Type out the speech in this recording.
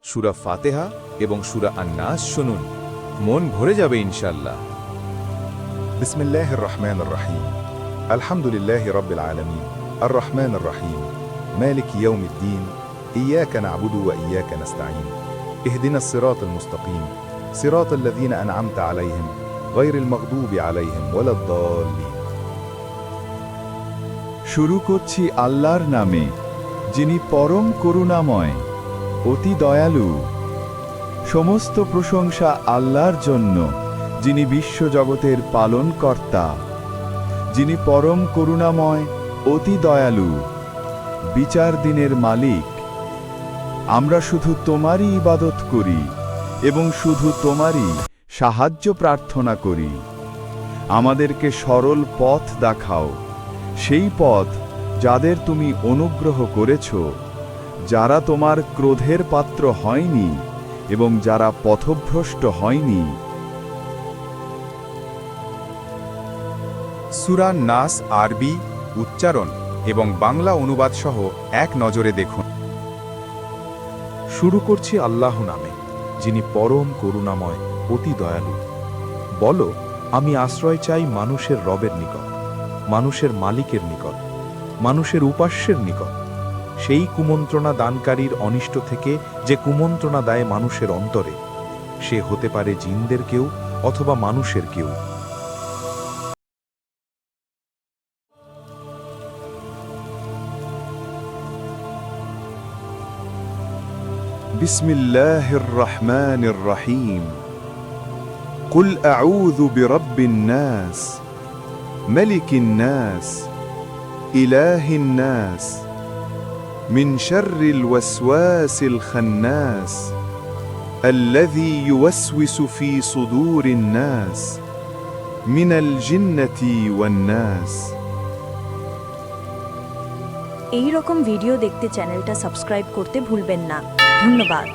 সূরা ফাতিহা এবং সূরা আন-নাস শুনুন, মন ভরে যাবে ইনশাআল্লাহ। বিসমিল্লাহির রহমানির রহিম। আলহামদুলিল্লাহি রাব্বিল আলামিন, আর রহমানির রহিম, মালিক ইয়াউমিদ্দিন, ইয়্যাকা না'বুদু ওয়া ইয়্যাকা নাস্তাঈন, ইহদিনাস সিরাতাল মুস্তাকিম, সিরাতাল লাযীনা আন'আমতা আলাইহিম, গায়রিল মাগদুবি আলাইহিম ওয়ালাদ-দাল্লিন। শুরু করছি আল্লাহর নামে, যিনি পরম করুণাময়, অতি দয়ালু। সমস্ত প্রশংসা আল্লাহর জন্য, যিনি বিশ্বজগতের পালনকর্তা, যিনি পরম করুণাময়, অতি দয়ালু, বিচার দিনের মালিক। আমরা শুধু তোমারই ইবাদত করি এবং শুধু তোমারই সাহায্য প্রার্থনা করি। আমাদেরকে সরল পথ দেখাও, সেই পথ যাদের তুমি অনুগ্রহ করেছ, যারা তোমার ক্রোধের পাত্র হয়নি এবং যারা পথভ্রষ্ট হয়নি। সূরা নাস আরবি উচ্চারণ এবং বাংলা অনুবাদ সহ এক নজরে দেখুন। শুরু করছি আল্লাহ নামে, যিনি পরম করুণাময়, অতি দয়ালু। বলো, আমি আশ্রয় চাই মানুষের রবের নিকট, মানুষের মালিকের নিকট, মানুষের উপাস্যের নিকট, সেই কুমন্ত্রণা দানকারীর অনিষ্ট থেকে যে কুমন্ত্রণা দেয় মানুষের অন্তরে। সে হতে পারে জিনদের কেউ অথবা মানুষের কেউ। বিসমিল্লাহির রহমানির রহিম। কুল আউযু বিরাব্বিন নাস, মালিকিন নাস, ইলাহিন নাস, মিন শাররিল ওয়াসওয়াসিল খান্নাস, আল্লাযী ইউওয়াসওয়িসু ফী সুদুরিন নাস, মিনাল জিন্নাতি ওয়ান নাস। এই রকম ভিডিও দেখতে চ্যানেলটা সাবস্ক্রাইব করতে ভুলবেন না। ধন্যবাদ।